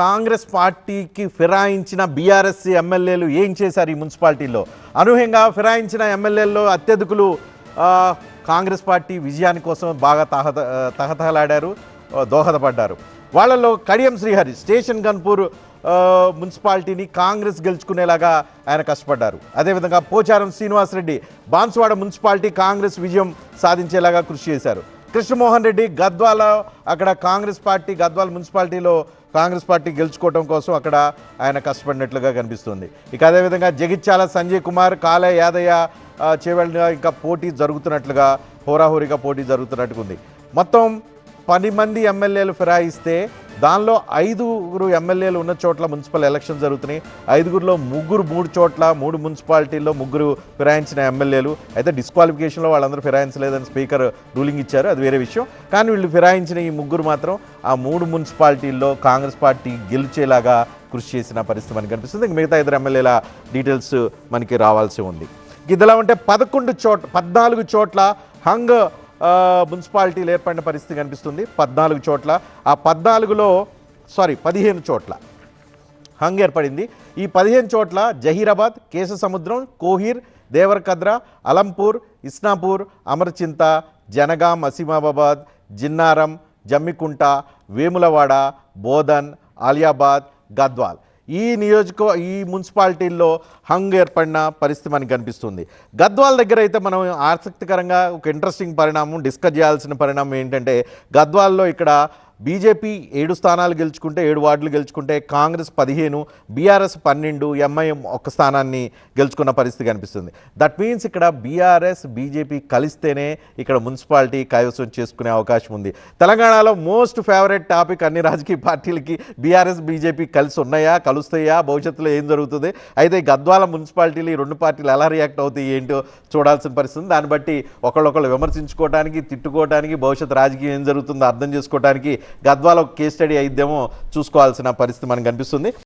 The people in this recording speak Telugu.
కాంగ్రెస్ పార్టీకి ఫిరాయించిన బీఆర్ఎస్ ఎమ్మెల్యేలు ఏం చేశారు ఈ మున్సిపాలిటీలో? అనూహ్యంగా ఫిరాయించిన ఎమ్మెల్యేల్లో అత్యధికులు కాంగ్రెస్ పార్టీ విజయాని కోసం బాగా తహతహలాడారు, దోహదపడ్డారు. వాళ్ళలో కడియం శ్రీహరి స్టేషన్ గన్పూర్ మున్సిపాలిటీని కాంగ్రెస్ గెలుచుకునేలాగా ఆయన కష్టపడ్డారు. అదేవిధంగా పోచారం శ్రీనివాసరెడ్డి బాన్సువాడ మున్సిపాలిటీ కాంగ్రెస్ విజయం సాధించేలాగా కృషి చేశారు. కృష్ణమోహన్ రెడ్డి గద్వాల అక్కడ కాంగ్రెస్ పార్టీ గద్వాల మున్సిపాలిటీలో కాంగ్రెస్ పార్టీ గెలుచుకోవడం కోసం అక్కడ ఆయన కష్టపడినట్లుగా కనిపిస్తుంది. ఇక అదేవిధంగా జగిత్యాల సంజయ్ కుమార్, కాలే యాదయ్య చేవెళ్ళ ఇంకా పోటీ జరుగుతున్నట్లుగా హోరాహోరీగా పోటీ జరుగుతున్నట్టుగా ఉంది. మొత్తం 10 మంది ఎమ్మెల్యేలు ఫిరాయిస్తే దానిలో 5 ఎమ్మెల్యేలు ఉన్న చోట్ల మున్సిపల్ ఎలక్షన్ జరుగుతున్నాయి. 5గురిలో 3 చోట్ల 3 మున్సిపాలిటీల్లో 3 ఫిరాయించిన ఎమ్మెల్యేలు అయితే డిస్క్వాలిఫికేషన్లో వాళ్ళందరూ ఫిరాయించలేదని స్పీకర్ రూలింగ్ ఇచ్చారు, అది వేరే విషయం. కానీ వీళ్ళు ఫిరాయించిన ఈ 3 మాత్రం ఆ 3 మున్సిపాలిటీల్లో కాంగ్రెస్ పార్టీ గెలిచేలాగా కృషి చేసిన పరిస్థితి మనకి కనిపిస్తుంది. ఇంక మిగతా 2 ఎమ్మెల్యేల డీటెయిల్స్ మనకి రావాల్సి ఉంది. ఇదిలా ఉంటే 14 చోట్ల హంగ్ మున్సిపాలిటీలు ఏర్పడిన పరిస్థితి కనిపిస్తుంది. 14 చోట్ల, ఆ 15 చోట్ల హంగ్ ఏర్పడింది. ఈ 15 చోట్ల జహీరాబాద్, కేశసముద్రం, కోహిర్, దేవరకద్ర, అలంపూర్, ఇస్నాపూర్, అమర్చింత, జనగాం, అసీమాబాద్, జిన్నారం, జమ్మికుంట, వేములవాడ, బోధన్, ఆలియాబాద్, గద్వాల్ ఈ మున్సిపాలిటీల్లో హంగ్ ఏర్పడిన పరిస్థితి మనకు కనిపిస్తుంది. గద్వాల్ దగ్గర అయితే మనం ఆసక్తికరంగా ఒక ఇంట్రెస్టింగ్ పరిణామం డిస్కస్ చేయాల్సిన పరిణామం ఏంటంటే, గద్వాల్లో ఇక్కడ బీజేపీ 7 స్థానాలు గెలుచుకుంటే 7 వార్డులు గెలుచుకుంటే కాంగ్రెస్ 15, బీఆర్ఎస్ 12, ఎంఐఎం 1 స్థానాన్ని గెలుచుకున్న పరిస్థితి కనిపిస్తుంది. దట్ మీన్స్ ఇక్కడ బీఆర్ఎస్ బీజేపీ కలిస్తేనే ఇక్కడ మున్సిపాలిటీ కైవసం చేసుకునే అవకాశం ఉంది. తెలంగాణలో మోస్ట్ ఫేవరెట్ టాపిక్ అన్ని రాజకీయ పార్టీలకి బీఆర్ఎస్ బీజేపీ కలిసి ఉన్నాయా, కలుస్తాయా, భవిష్యత్తులో ఏం జరుగుతుంది, అయితే గద్వాల మున్సిపాలిటీలు ఈ 2 పార్టీలు ఎలా రియాక్ట్ అవుతాయి ఏంటో చూడాల్సిన పరిస్థితి. దాన్ని బట్టి ఒకళ్ళొకళ్ళు విమర్శించుకోవడానికి, తిట్టుకోవడానికి, భవిష్యత్తు రాజకీయం ఏం జరుగుతుందో అర్థం చేసుకోవడానికి గద్వాల కేస్ స్టడీ అయిద్దేమో చూసుకోవాల్సిన పరిస్థితి మనకు కనిపిస్తుంది.